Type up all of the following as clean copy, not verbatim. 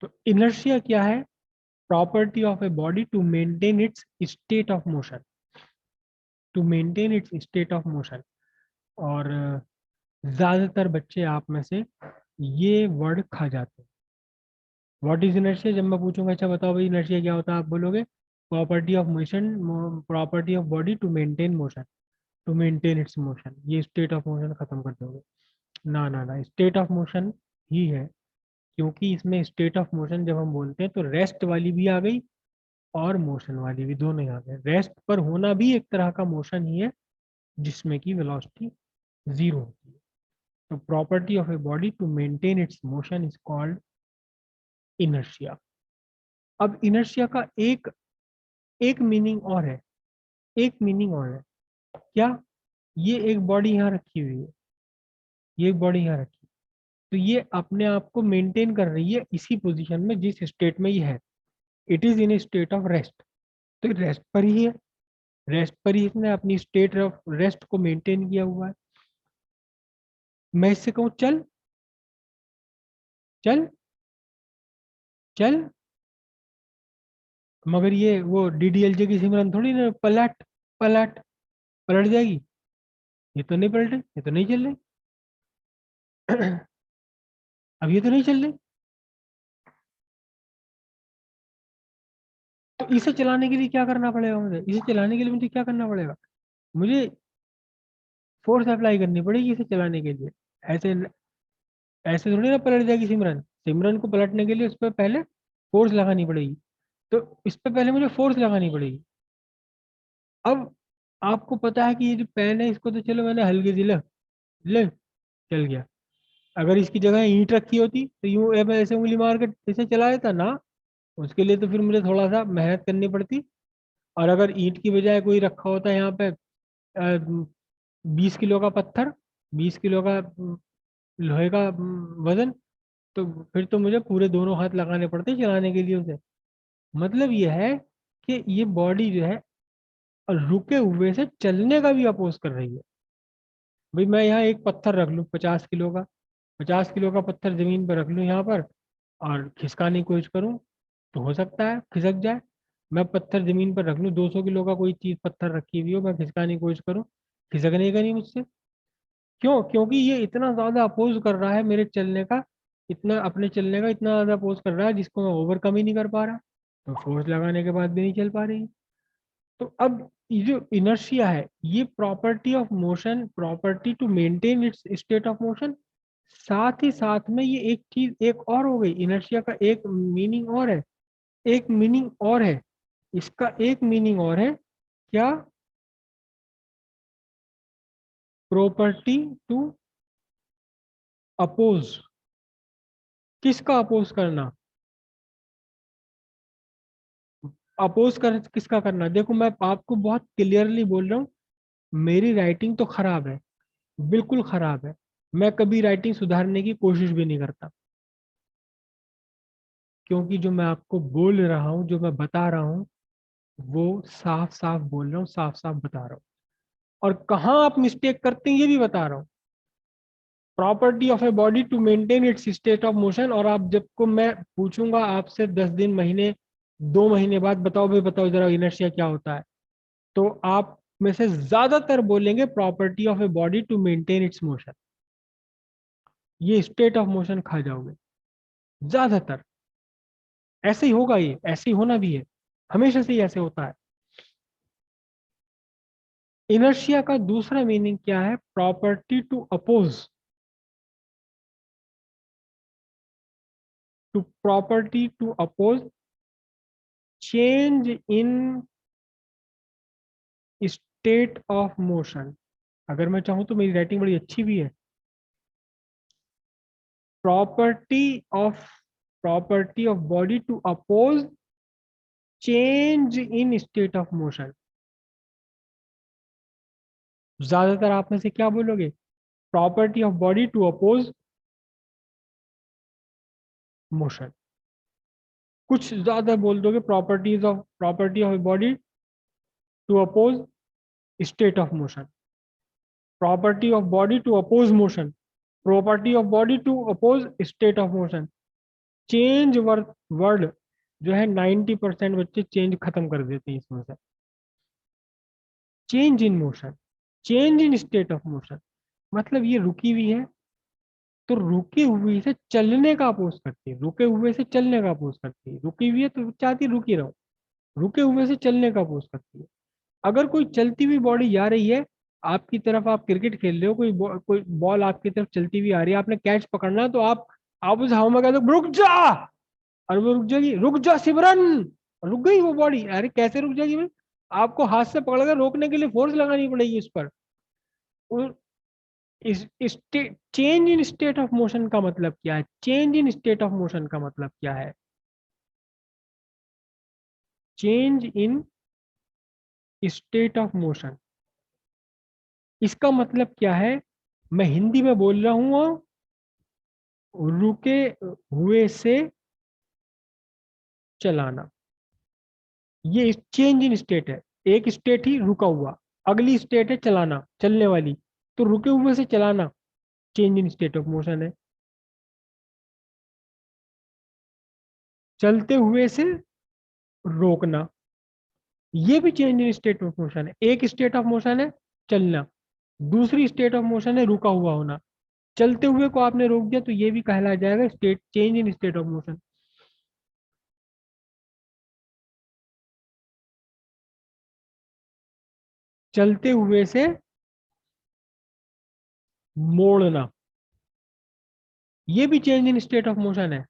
तो इनर्शिया क्या है? Property of a body to maintain its state of motion, to maintain its state of motion. और ज्यादातर बच्चे आप में से ये वर्ड खा जाते हैं। What is inertia? जब मैं पूछूंगा अच्छा बताओ भाई इनर्शिया क्या होता है, आप बोलोगे property of motion, property of body to maintain motion, to maintain its motion. ये स्टेट ऑफ मोशन खत्म कर दोगे। ना ना ना, स्टेट ऑफ मोशन ही है, क्योंकि इसमें स्टेट ऑफ मोशन जब हम बोलते हैं तो रेस्ट वाली भी आ गई और मोशन वाली भी, दोनों ही आ गए। रेस्ट पर होना भी एक तरह का मोशन ही है, जिसमें कि वेलोसिटी जीरो होती है। तो property of a body to maintain its motion is called inertia. अब इनर्शिया का एक एक मीनिंग और है, एक मीनिंग और है। क्या? ये एक बॉडी यहाँ रखी हुई है, ये एक बॉडी यहाँ रखी है, तो ये अपने आप को मेंटेन कर रही है इसी पोजीशन में जिस स्टेट में ये है। It is in A state of rest. तो रेस्ट पर ही है, रेस्ट पर ही इसने अपनी स्टेट ऑफ रेस्ट को मेंटेन किया हुआ है। मैं इससे कहूँ चल चल चल, मगर ये वो डीडीएलजे की सिमरन थोड़ी ना पलट पलट पलट जाएगी। ये तो नहीं पलटे, ये तो नहीं चल रही। अब ये तो नहीं चल रही। तो इसे चलाने के लिए क्या करना पड़ेगा मुझे? इसे चलाने के लिए मुझे क्या करना पड़ेगा? मुझे फोर्स अप्लाई करनी पड़ेगी इसे चलाने के लिए। ऐसे ऐसे थोड़ी ना पलट जाएगी सिमरन। सिमरन को पलटने के लिए उस पर पहले फोर्स लगानी पड़ेगी। तो इस पे पहले मुझे फोर्स लगानी पड़ेगी। अब आपको पता है कि ये जो पेन है इसको तो चलो मैंने हल्के से ले ले चल गया। अगर इसकी जगह ईंट रखी होती तो यूं ऐसे उंगली मार के इसे चला देता ना। उसके लिए तो फिर मुझे थोड़ा सा मेहनत करनी पड़ती। और अगर ईंट की बजाय कोई रखा होता है यहाँ पे 20 किलो का पत्थर, 20 किलो का लोहे का वजन, तो फिर तो मुझे पूरे दोनों हाथ लगाने पड़ते चलाने के लिए उसे। मतलब ये है कि ये बॉडी जो है रुके हुए से चलने का भी अपोज कर रही है। भाई मैं यहाँ एक पत्थर रख लूँ 50 किलो का, 50 किलो का पत्थर जमीन पर रख लूँ यहाँ पर, और खिसकाने की कोशिश करूँ तो हो सकता है खिसक जाए। मैं पत्थर जमीन पर रख लूँ, 200 किलो का कोई चीज पत्थर रखी हुई हो, मैं खिसकाने की कोशिश करूँ, खिसकने का नहीं मुझसे। क्यों? क्योंकि ये इतना ज्यादा अपोज कर रहा है मेरे चलने का, इतना अपने चलने का इतना ज्यादा अपोज कर रहा है जिसको मैं ओवरकम ही नहीं कर पा रहा। तो फोर्स लगाने के बाद भी नहीं चल पा रही। तो अब ये जो इनर्शिया है ये property of motion, property to maintain its state of motion. साथ ही साथ में ये एक चीज एक और हो गई, इनर्शिया का एक मीनिंग और है, एक मीनिंग और है, इसका एक मीनिंग और है। क्या? Property to oppose. किसका अपोज करना? अपोज कर किसका करना? देखो मैं आपको बहुत क्लियरली बोल रहा हूँ, मेरी राइटिंग तो खराब है, बिल्कुल खराब है। मैं कभी राइटिंग सुधारने की कोशिश भी नहीं करता, क्योंकि जो मैं आपको बोल रहा हूँ, जो मैं बता रहा हूँ, वो साफ साफ बोल रहा हूँ, साफ साफ बता रहा हूँ। और कहाँ आप मिस्टेक करते हैं ये भी बता रहा हूँ। Property of a body to maintain its state of motion. और आप जब को मैं पूछूंगा आपसे 10 दिन, महीने, 2 महीने बाद बताओ भाई बताओ जरा इनर्शिया क्या होता है, तो आप में से ज्यादातर बोलेंगे property of a body to maintain its motion. ये स्टेट ऑफ मोशन खा जाओगे ज्यादातर। ऐसे ही होगा, ये ऐसे ही होना भी है, हमेशा से ही ऐसे होता है। इनर्शिया का दूसरा मीनिंग क्या है? Property to oppose, to property to oppose change in state of motion. अगर मैं चाहूं तो मेरी राइटिंग बड़ी अच्छी भी है। Property of, property of body to oppose change in state of motion. ज्यादातर आप में से क्या बोलोगे? Property of body to oppose motion. कुछ ज्यादा बोल दोगे property of body to oppose state of motion, property of body to oppose motion, property of body to oppose state of motion. Change word जो है 90% बच्चे चेंज खत्म कर देते हैं इसमें से। Change in motion, change in state of motion, मतलब ये रुकी हुई है तो रुकी हुई से चलने का अपोज करती है, रुके हुए से चलने का अपोज करती है, रुकी हुई है तो चाहती है रुकी रहो, रुके हुए से चलने का अपोज करती है। अगर कोई चलती हुई बॉडी जा रही है आपकी तरफ, आप क्रिकेट खेल रहे हो, कोई बॉल आपकी तरफ चलती हुई आ रही है, आपने कैच पकड़ना है, तो आप उस हवा में कहते हो रुक जा, और वो रुक जाएगी, रुक जा सिमरन, रुक गई वो बॉडी। अरे कैसे रुक जाएगी भाई, आपको हाथ से पकड़कर रोकने के लिए फोर्स लगानी पड़ेगी उस पर। इस change in state of motion का मतलब क्या है? Change in state of motion का मतलब क्या है? Change in state of motion, इसका मतलब क्या है? मैं हिंदी में बोल रहा हूं, रुके हुए से चलाना, ये चेंज इन स्टेट है। एक स्टेट ही रुका हुआ, अगली स्टेट है चलाना, चलने वाली, तो रुके हुए से चलाना change in state of motion है। चलते हुए से रोकना, ये भी change in state of motion है। एक स्टेट ऑफ मोशन है चलना, दूसरी स्टेट ऑफ मोशन है रुका हुआ होना। चलते हुए को आपने रोक दिया तो ये भी कहला जाएगा state, change in state of motion. चलते हुए से मोड़ना, ये भी change in state of motion है।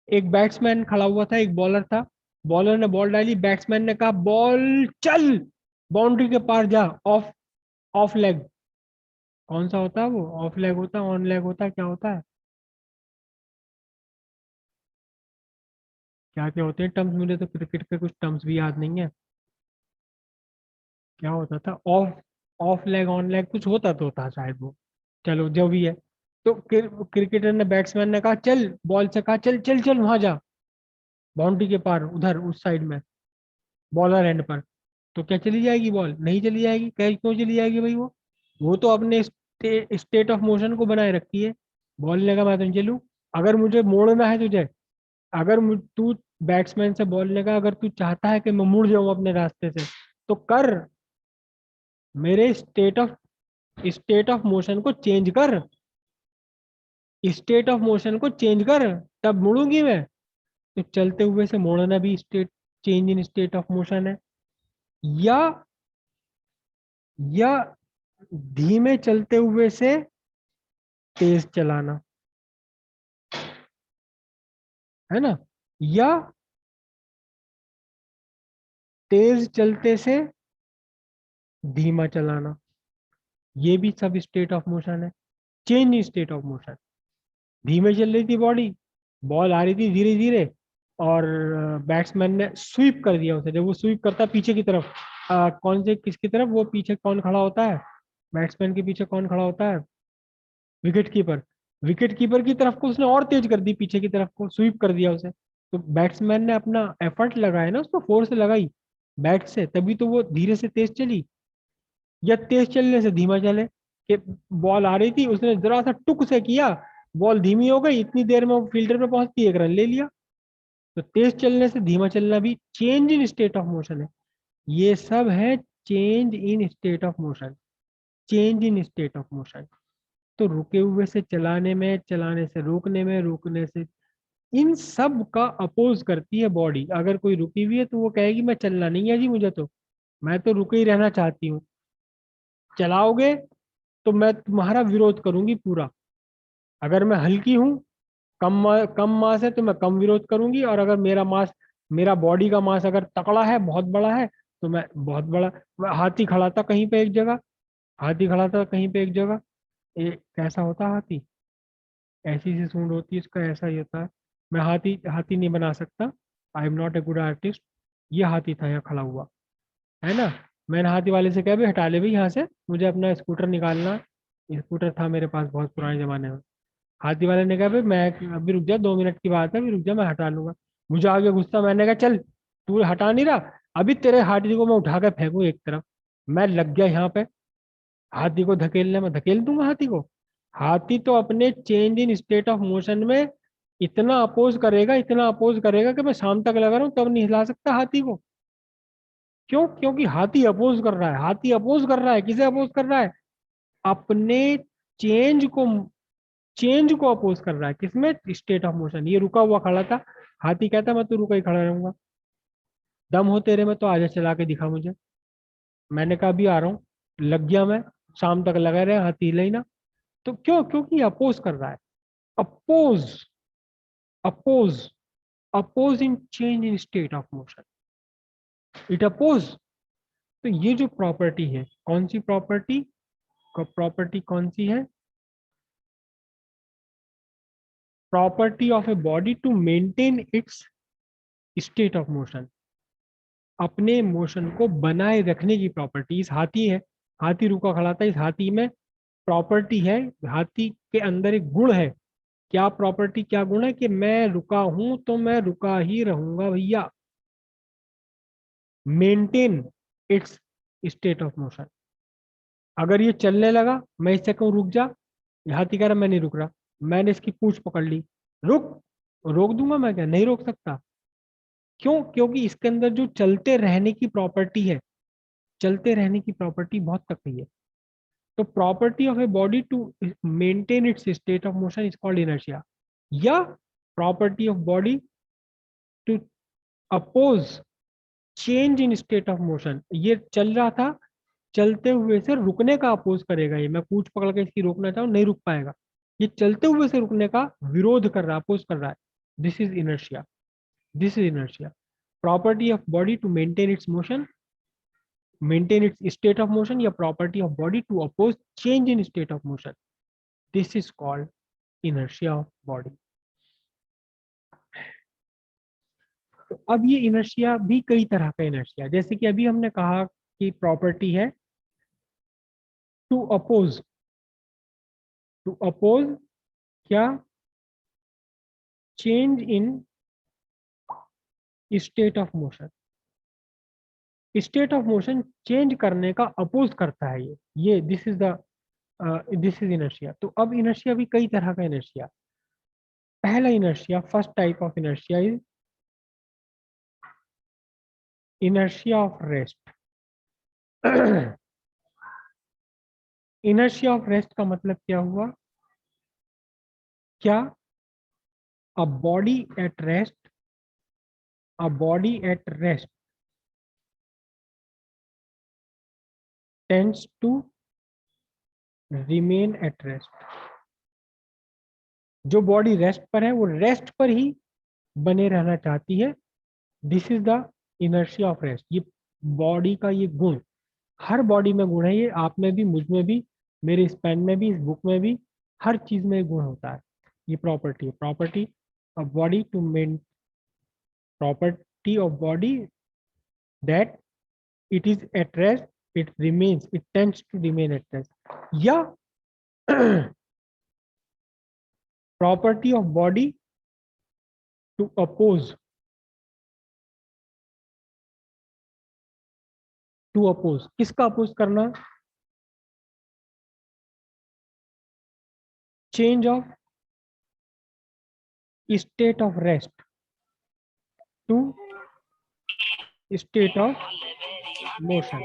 एक बैट्समैन खड़ा हुआ था, एक बॉलर था, बॉलर ने बॉल डाली, बैट्समैन ने कहा बॉल चल, बाउंड्री के पार जा, ऑफ, ऑफ लेग। कौन सा होता है वो? ऑफ लेग होता है, ऑन लेग होता है, क्या होता है? क्या क्या होते हैं टर्म्स? मुझे तो क्रिकेट के कुछ टर्म्स भी याद नहीं है। क्या होता था? Of, of leg, on leg कुछ होता तो था शायद वो। चलो जो भी है, तो क्रिकेटर ने, बैट्समैन ने कहा चल, बॉल से कहा चल चल चल वहां जा, बाउंड्री के पार उधर उस साइड में, बॉलर एंड पर। तो क्या चली जाएगी बॉल? नहीं चली जाएगी। कैच क्यों चली जाएगी भाई? वो तो अपने स्टेट ऑफ मोशन को बनाए रखती है। बॉल लेगा मैं तो चलूं, अगर मुझे मोड़ना है तुझे, अगर तू बैट्समैन से बॉल लेगा, अगर तू चाहता है कि मैं मुड़ जाऊं अपने रास्ते से तो कर, मेरे स्टेट ऑफ मोशन को चेंज कर, स्टेट ऑफ मोशन को चेंज कर, तब मुड़ूंगी मैं। तो चलते हुए से मोड़ना भी state, change in state of motion है। या या धीमे चलते हुए से तेज चलाना, है ना? या तेज चलते से धीमा चलाना, ये भी सब स्टेट ऑफ मोशन है, change in state of motion. धीमे चल रही थी बॉडी, बॉल आ रही थी धीरे धीरे, और बैट्समैन ने स्वीप कर दिया उसे। जब वो स्वीप करता है पीछे की तरफ, कौन से, किसकी तरफ? वो पीछे कौन खड़ा होता है? बैट्समैन के पीछे कौन खड़ा होता है? Wicket keeper. विकेट कीपर की तरफ को उसने और तेज कर दी, पीछे की तरफ को स्वीप कर दिया उसे। तो बैट्समैन ने अपना एफर्ट लगाया ना, उसको फोर्स लगाई बैट से, तभी तो वो धीरे से तेज चली। या तेज चलने से धीमा चले, कि बॉल आ रही थी, उसने जरा सा टुक से किया, बॉल धीमी हो गई, इतनी देर में वो फील्डर पे पहुंचती, एक रन ले लिया। तो तेज चलने से धीमा चलना भी change in state of motion है। ये सब है change in state of motion, change in state of motion. तो रुके हुए से चलाने में, चलाने से रोकने में, रोकने से, इन सब का अपोज करती है बॉडी। अगर कोई रुकी हुई है तो वो कहेगी मैं चलना नहीं है जी मुझे, तो मैं तो रुके ही रहना चाहती हूँ। चलाओगे तो मैं तुम्हारा विरोध करूंगी पूरा। अगर मैं हल्की हूँ, कम मास है, तो मैं कम विरोध करूंगी, और अगर मेरा मास, मेरा बॉडी का मास अगर तकड़ा है, बहुत बड़ा है, तो मैं बहुत बड़ा। हाथी खड़ा था कहीं पे एक जगह, हाथी खड़ा था कहीं पे एक जगह, कैसा होता हाथी? ऐसी सी सूंड होती है इसका, ऐसा ही होता है। मैं हाथी हाथी नहीं बना सकता, I am not a good artist. ये हाथी था यहाँ खड़ा हुआ, है ना? मैंने हाथी वाले से कहा भाई हटा ले भाई यहाँ से, मुझे अपना स्कूटर निकालना है। स्कूटर था मेरे पास बहुत पुराने जमाने में। हाथी वाले ने कहा भाई मैं अभी रुक जा, 2 मिनट की बात है, अभी रुक जा, मैं हटा लूंगा। मुझे आगे गुस्सा, मैंने कहा चल, तू हटा नहीं रहा, अभी तेरे हाथी को मैं उठा कर फेंकू एक तरफ। मैं लग गया यहाँ पे हाथी को धकेलने में, धकेल दूंगा हाथी को। हाथी तो अपने change in state of motion में इतना अपोज करेगा कि मैं शाम तक लगा रहा हूं तब नहीं हिला सकता हाथी को। क्यों? क्योंकि हाथी अपोज कर रहा है। हाथी अपोज कर रहा है, किसे अपोज कर रहा है? अपने चेंज को। चेंज को अपोज कर रहा है, किसमें? State of motion. ये रुका हुआ खड़ा था, हाथी कहता मैं तो रुका ही खड़ा रहूंगा। दम हो तेरे में तो आजा चला के दिखा मुझे। मैंने कहा अभी आ रहा हूँ, लग गया मैं, शाम तक लगा रहे, हाथी हिले ही ना। तो क्यों? क्योंकि अपोज कर रहा है। Oppose, oppose, oppose in change in state of motion, it oppose. तो ये जो प्रॉपर्टी है, कौन सी प्रॉपर्टी? प्रॉपर्टी कौन सी है? Property of a body to maintain its state of motion. अपने मोशन को बनाए रखने की प्रॉपर्टी। इस हाथी है, हाथी रुका खड़ा था, इस हाथी में प्रॉपर्टी है, हाथी के अंदर एक गुण है। क्या प्रॉपर्टी, क्या गुण है? कि मैं रुका हूं तो मैं रुका ही रहूंगा भैया। Maintain its state of motion. अगर ये चलने लगा, मैं इससे कहूँ रुक जा, ये हाथी कह रहा मैं नहीं रुक रहा, मैंने इसकी पूंछ पकड़ ली, रुक, रोक दूंगा मैं? क्या नहीं रोक सकता? क्यों? क्योंकि इसके अंदर जो चलते रहने की प्रॉपर्टी है, चलते रहने की प्रॉपर्टी बहुत तकड़ी है। तो property of a body to maintain its state of motion is called inertia, या property of body to oppose change in state of motion. ये चल रहा था, चलते हुए से रुकने का अपोज करेगा। ये मैं पूंछ पकड़ के इसकी रोकना चाहूँ, नहीं रुक पाएगा। ये चलते हुए से रुकने का विरोध कर रहा है, अपोज कर रहा है। This is inertia, this is inertia. Property of body to maintain its motion, maintain its state of motion, या property of body to oppose change in state of motion, this is called inertia of body. तो अब ये inertia भी कई तरह का inertia, जैसे कि अभी हमने कहा कि प्रॉपर्टी है टू अपोज, टू अपोज क्या? Change in state of motion. State of motion change करने का अपोज करता है ये दिस इज इनर्शिया। तो अब इनर्शिया भी कई तरह का इनर्शिया। पहला inertia, first type of inertia is inertia of rest. Inertia of rest का मतलब क्या हुआ? क्या? A body at rest, a body at rest tends to remain at rest. जो बॉडी रेस्ट पर है वो रेस्ट पर ही बने रहना चाहती है। This is the inertia of rest. ये बॉडी का ये गुण, हर बॉडी में गुण है ये, आप में भी, मुझ में भी, मेरे इस पेन में भी, इस बुक में भी, हर चीज में गुण होता है। ये प्रॉपर्टी है, property of body to main, property of body that it is at rest, it remains, it tends to remain at rest, या property of body to oppose, to oppose, किसका अपोज करना? Change of state of rest to state of motion.